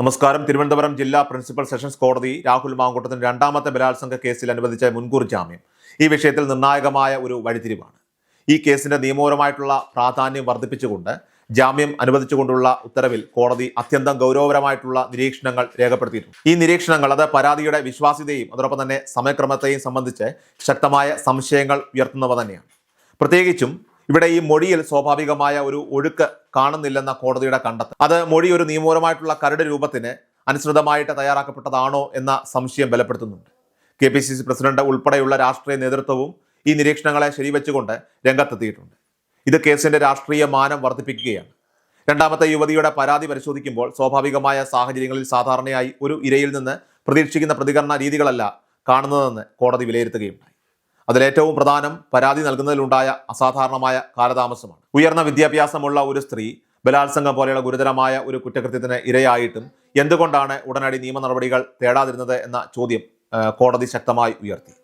നമസ്കാരം. തിരുവനന്തപുരം ജില്ലാ principal sessions കോടതി രാഹുൽ മാങ്കൂട്ടത്തിന് രണ്ടാമത്തെ ബലാത്സംഗ കേസിൽ അനുവദിച്ച മുൻകൂർ ജാമ്യം ഈ വിഷയത്തിൽ നിർണായകമായ ഒരു വഴിത്തിരിവാണ്. ഈ കേസിന്റെ നിയമപരമായിട്ടുള്ള പ്രാധാന്യം വർദ്ധിപ്പിച്ചുകൊണ്ട് ജാമ്യം അനുവദിച്ചുകൊണ്ടുള്ള ഉത്തരവിൽ കോടതി അത്യന്തം ഗൗരവപരമായിട്ടുള്ള നിരീക്ഷണങ്ങൾ രേഖപ്പെടുത്തിയിട്ടുണ്ട്. ഈ നിരീക്ഷണങ്ങൾ അത് പരാതിയുടെ വിശ്വാസ്യതയും അതോടൊപ്പം തന്നെ സമയക്രമത്തെയും സംബന്ധിച്ച് ശക്തമായ സംശയങ്ങൾ ഉയർത്തുന്നവ തന്നെയാണ്. പ്രത്യേകിച്ചും ഇവിടെ ഈ മൊഴിയിൽ സ്വാഭാവികമായ ഒരു ഒഴുക്ക് കാണുന്നില്ലെന്ന കോടതിയുടെ കണ്ടെത്തൽ, അത് മൊഴി ഒരു നിയമപരമായിട്ടുള്ള കരട് രൂപത്തിന് അനുസൃതമായിട്ട് തയ്യാറാക്കപ്പെട്ടതാണോ എന്ന സംശയം ബലപ്പെടുത്തുന്നുണ്ട്. KPCC പ്രസിഡന്റ് ഉൾപ്പെടെയുള്ള രാഷ്ട്രീയ നേതൃത്വവും ഈ നിരീക്ഷണങ്ങളെ ശരിവെച്ചുകൊണ്ട് രംഗത്തെത്തിയിട്ടുണ്ട്. ഇത് കേസിന്റെ രാഷ്ട്രീയ മാനം വർദ്ധിപ്പിക്കുകയാണ്. രണ്ടാമത്തെ യുവതിയുടെ പരാതി പരിശോധിക്കുമ്പോൾ സ്വാഭാവികമായ സാഹചര്യങ്ങളിൽ സാധാരണയായി ഒരു ഇരയിൽ നിന്ന് പ്രതീക്ഷിക്കുന്ന പ്രതികരണ രീതികളല്ല കാണുന്നതെന്ന് കോടതി വിലയിരുത്തുകയുണ്ടായി. അതിലേറ്റവും പ്രധാനം പരാതി നൽകുന്നതിലുണ്ടായ അസാധാരണമായ കാലതാമസമാണ്. ഉയർന്ന വിദ്യാഭ്യാസമുള്ള ഒരു സ്ത്രീ ബലാത്സംഗം പോലെയുള്ള ഗുരുതരമായ ഒരു കുറ്റകൃത്യത്തിന് ഇരയായിട്ടും എന്തുകൊണ്ടാണ് ഉടനടി നിയമ നടപടികൾ തേടാതിരുന്നത് എന്ന ചോദ്യം കോടതി ശക്തമായി ഉയർത്തി.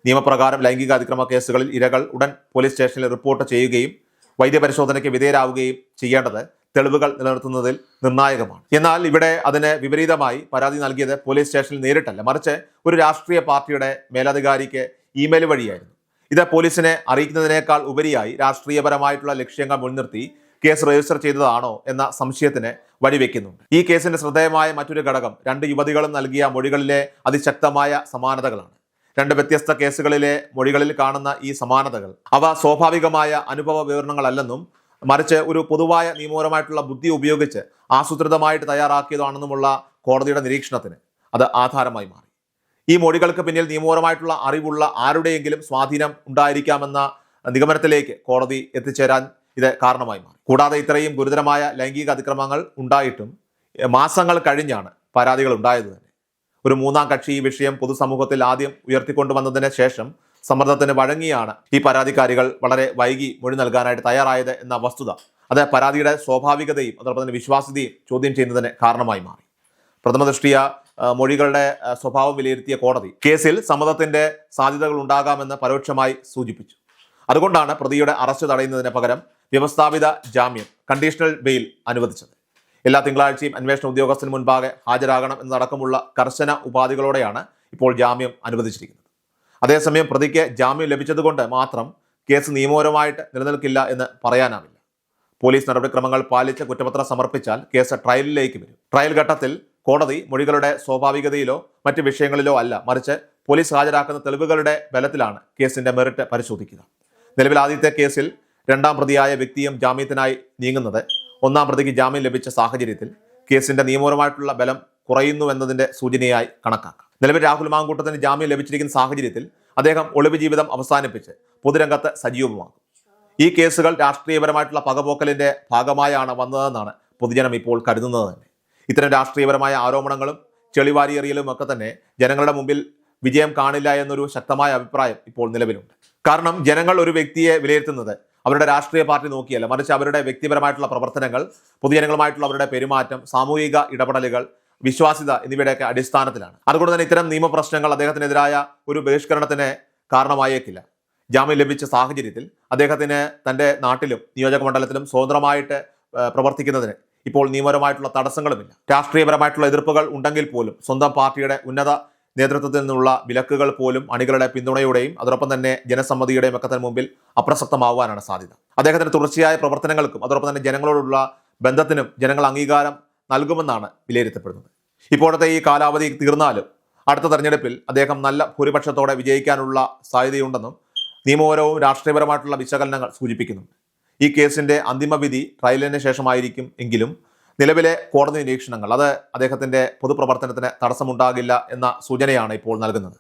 നിയമപ്രകാരം ലൈംഗിക അതിക്രമ കേസുകളിൽ ഇരകൾ ഉടൻ പോലീസ് സ്റ്റേഷനിൽ റിപ്പോർട്ട് ചെയ്യുകയും വൈദ്യപരിശോധനയ്ക്ക് വിധേയരാവുകയും ചെയ്യേണ്ടത് തെളിവുകൾ നിലനിർത്തുന്നതിൽ നിർണായകമാണ്. എന്നാൽ ഇവിടെ അതിന് വിപരീതമായി പരാതി നൽകിയത് പോലീസ് സ്റ്റേഷനിൽ നേരിട്ടല്ല, മറിച്ച് ഒരു രാഷ്ട്രീയ പാർട്ടിയുടെ മേലധികാരിക്ക് ഇമെയിൽ വഴിയായിരുന്നു. ഇത് പോലീസിനെ അറിയിക്കുന്നതിനേക്കാൾ ഉപരിയായി രാഷ്ട്രീയപരമായിട്ടുള്ള ലക്ഷ്യങ്ങൾ മുൻനിർത്തി കേസ് രജിസ്റ്റർ ചെയ്തതാണോ എന്ന സംശയത്തിന് വഴിവെക്കുന്നുണ്ട്. ഈ കേസിന്റെ ശ്രദ്ധേയമായ മറ്റൊരു ഘടകം രണ്ട് യുവതികളും നൽകിയ മൊഴികളിലെ അതിശക്തമായ സമാനതകളാണ്. രണ്ട് വ്യത്യസ്ത കേസുകളിലെ മൊഴികളിൽ കാണുന്ന ഈ സമാനതകൾ അവ സ്വാഭാവികമായ അനുഭവ വിവരണങ്ങളല്ലെന്നും മറിച്ച് ഒരു പൊതുവായ നിയമപരമായിട്ടുള്ള ബുദ്ധി ഉപയോഗിച്ച് ആസൂത്രിതമായിട്ട് തയ്യാറാക്കിയതാണെന്നുമുള്ള കോടതിയുടെ നിരീക്ഷണത്തിന് അത് ആധാരമായി മാറി. ഈ മൊഴികൾക്ക് പിന്നിൽ നിയമപരമായിട്ടുള്ള അറിവുള്ള ആരുടെയെങ്കിലും സ്വാധീനം ഉണ്ടായിരിക്കാമെന്ന നിഗമനത്തിലേക്ക് കോടതി എത്തിച്ചേരാൻ ഇത് കാരണമായി മാറി. കൂടാതെ ഇത്രയും ഗുരുതരമായ ലൈംഗിക അതിക്രമങ്ങൾ ഉണ്ടായിട്ടും മാസങ്ങൾ കഴിഞ്ഞാണ് പരാതികൾ ഉണ്ടായത് തന്നെ. ഒരു മൂന്നാം കക്ഷി ഈ വിഷയം പൊതുസമൂഹത്തിൽ ആദ്യം ഉയർത്തിക്കൊണ്ടുവന്നതിന് ശേഷം സമ്മർദ്ദത്തിന് വഴങ്ങിയാണ് ഈ പരാതിക്കാരികൾ വളരെ വൈകി മൊഴി നൽകാനായിട്ട് തയ്യാറായത് എന്ന വസ്തുത അത് പരാതിയുടെ സ്വാഭാവികതയും അതോടൊപ്പം തന്നെ വിശ്വാസ്യതയും ചോദ്യം ചെയ്യുന്നതിന് കാരണമായി മാറി. പ്രഥമ ദൃഷ്ടിയ മൊഴികളുടെ സ്വഭാവം വിലയിരുത്തിയ കോടതി കേസിൽ സമ്മതത്തിന്റെ സാധ്യതകൾ ഉണ്ടാകാമെന്ന് പരോക്ഷമായി സൂചിപ്പിച്ചു. അതുകൊണ്ടാണ് പ്രതിയുടെ അറസ്റ്റ് തടയുന്നതിന് പകരം വ്യവസ്ഥാപിത ജാമ്യം കണ്ടീഷണൽ ബെയിൽ അനുവദിച്ചത്. എല്ലാ തിങ്കളാഴ്ചയും അന്വേഷണ ഉദ്യോഗസ്ഥന് മുൻപാകെ ഹാജരാകണം എന്നതടക്കമുള്ള കർശന ഉപാധികളോടെയാണ് ഇപ്പോൾ ജാമ്യം അനുവദിച്ചിരിക്കുന്നത്. അതേസമയം പ്രതിക്ക് ജാമ്യം ലഭിച്ചതുകൊണ്ട് മാത്രം കേസ് നിയമപരമായിട്ട് നിലനിൽക്കില്ല എന്ന് പറയാനാവില്ല. പോലീസ് നടപടിക്രമങ്ങൾ പാലിച്ച് കുറ്റപത്രം സമർപ്പിച്ചാൽ കേസ് ട്രയലിലേക്ക് വരും. ട്രയൽ ഘട്ടത്തിൽ കോടതി മൊഴികളുടെ സ്വാഭാവികതയിലോ മറ്റ് വിഷയങ്ങളിലോ അല്ല, മറിച്ച് പോലീസ് ഹാജരാക്കുന്ന തെളിവുകളുടെ ബലത്തിലാണ് കേസിന്റെ മെറിറ്റ് പരിശോധിക്കുക. നിലവിൽ ആദ്യത്തെ കേസിൽ രണ്ടാം പ്രതിയായ വ്യക്തിയും ജാമ്യത്തിനായി നീങ്ങുന്നത് ഒന്നാം പ്രതിക്ക് ജാമ്യം ലഭിച്ച സാഹചര്യത്തിൽ കേസിന്റെ നിയമപരമായിട്ടുള്ള ബലം കുറയുന്നുവെന്നതിന്റെ സൂചനയായി കണക്കാക്കാം. നിലവിൽ രാഹുൽ മാങ്കൂട്ടത്തിന് ജാമ്യം ലഭിച്ചിരിക്കുന്ന സാഹചര്യത്തിൽ അദ്ദേഹം ഒളിവ് ജീവിതം അവസാനിപ്പിച്ച് പൊതുരംഗത്ത് സജീവമാകും. ഈ കേസുകൾ രാഷ്ട്രീയപരമായിട്ടുള്ള പകപോക്കലിന്റെ ഭാഗമായാണ് വന്നതെന്നാണ് പൊതുജനം ഇപ്പോൾ കരുതുന്നത് തന്നെ. ഇത്തരം രാഷ്ട്രീയപരമായ ആരോപണങ്ങളും ചെളിവാരിയെറിയലും ഒക്കെ തന്നെ ജനങ്ങളുടെ മുമ്പിൽ വിജയം കാണില്ല എന്നൊരു ശക്തമായ അഭിപ്രായം ഇപ്പോൾ നിലവിലുണ്ട്. കാരണം ജനങ്ങൾ ഒരു വ്യക്തിയെ വിലയിരുത്തുന്നത് അവരുടെ രാഷ്ട്രീയ പാർട്ടി നോക്കിയല്ല, മറിച്ച് അവരുടെ വ്യക്തിപരമായിട്ടുള്ള പ്രവർത്തനങ്ങൾ, പൊതുജനങ്ങളുമായിട്ടുള്ള അവരുടെ പെരുമാറ്റം, സാമൂഹിക ഇടപെടലുകൾ, വിശ്വാസ്യത എന്നിവയുടെയൊക്കെ അടിസ്ഥാനത്തിലാണ്. അതുകൊണ്ട് തന്നെ ഇത്തരം നിയമപ്രശ്നങ്ങൾ അദ്ദേഹത്തിനെതിരായ ഒരു ബഹിഷ്കരണത്തിന് കാരണമായേക്കില്ല. ജാമ്യം ലഭിച്ച സാഹചര്യത്തിൽ അദ്ദേഹത്തിന് തൻ്റെ നാട്ടിലും നിയോജക മണ്ഡലത്തിലും സ്വതന്ത്രമായിട്ട് പ്രവർത്തിക്കുന്നതിന് ഇപ്പോൾ നിയമപരമായിട്ടുള്ള തടസ്സങ്ങളുമില്ല. രാഷ്ട്രീയപരമായിട്ടുള്ള എതിർപ്പുകൾ ഉണ്ടെങ്കിൽ പോലും സ്വന്തം പാർട്ടിയുടെ ഉന്നത നേതൃത്വത്തിൽ നിന്നുള്ള വിലക്കുകൾ പോലും അണികളുടെ പിന്തുണയുടെയും അതോടൊപ്പം തന്നെ ജനസമ്മതിയുടെയും ഒക്കെ തന്നെ മുമ്പിൽ അപ്രസക്തമാവാനാണ് സാധ്യത. അദ്ദേഹത്തിന് തുടർച്ചയായ പ്രവർത്തനങ്ങൾക്കും അതോടൊപ്പം തന്നെ ജനങ്ങളോടുള്ള ബന്ധത്തിനും ജനങ്ങൾ അംഗീകാരം നൽകുമെന്നാണ് വിലയിരുത്തപ്പെടുന്നത്. ഇപ്പോഴത്തെ ഈ കാലാവധി തീർന്നാലും അടുത്ത തെരഞ്ഞെടുപ്പിൽ അദ്ദേഹം നല്ല ഭൂരിപക്ഷത്തോടെ വിജയിക്കാനുള്ള സാധ്യതയുണ്ടെന്നും നിയമപരവും രാഷ്ട്രീയപരമായിട്ടുള്ള വിശകലനങ്ങൾ സൂചിപ്പിക്കുന്നുണ്ട്. ഈ കേസിന്റെ അന്തിമ വിധി ട്രയലിന് ശേഷമായിരിക്കും എങ്കിലും നിലവിലെ കോടതി നിരീക്ഷണങ്ങൾ അത് അദ്ദേഹത്തിന്റെ പൊതുപ്രവർത്തനത്തിന് തടസ്സമുണ്ടാകില്ല എന്ന സൂചനയാണ് ഇപ്പോൾ നൽകുന്നത്.